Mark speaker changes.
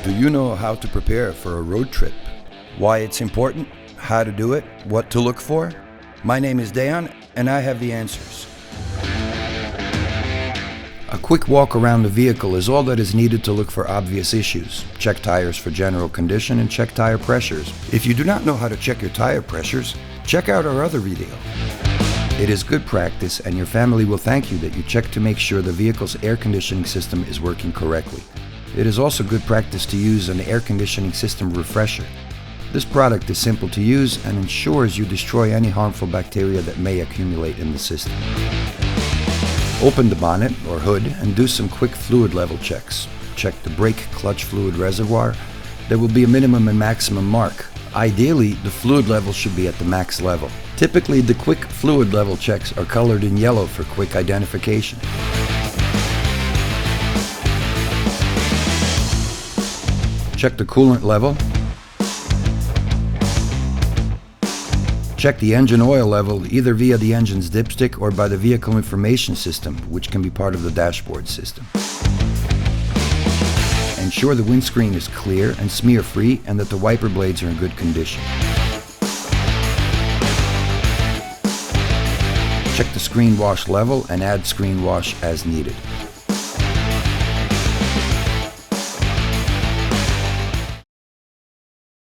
Speaker 1: Do you know how to prepare for a road trip? Why it's important? How to do it? What to look for? My name is Dejan, and I have the answers. A quick walk around the vehicle is all that is needed to look for obvious issues. Check tires for general condition and check tire pressures. If you do not know how to check your tire pressures, check out our other video. It is good practice, and your family will thank you that you check to make sure the vehicle's air conditioning system is working correctly. It is also good practice to use an air conditioning system refresher. This product is simple to use and ensures you destroy any harmful bacteria that may accumulate in the system. Open the bonnet or hood and do some quick fluid level checks. Check the brake clutch fluid reservoir. There will be a minimum and maximum mark. Ideally, the fluid level should be at the max level. Typically, the quick fluid level checks are colored in yellow for quick identification. Check the coolant level. Check the engine oil level either via the engine's dipstick or by the vehicle information system, which can be part of the dashboard system. Ensure the windscreen is clear and smear-free and that the wiper blades are in good condition. Check the screen wash level and add screen wash as needed.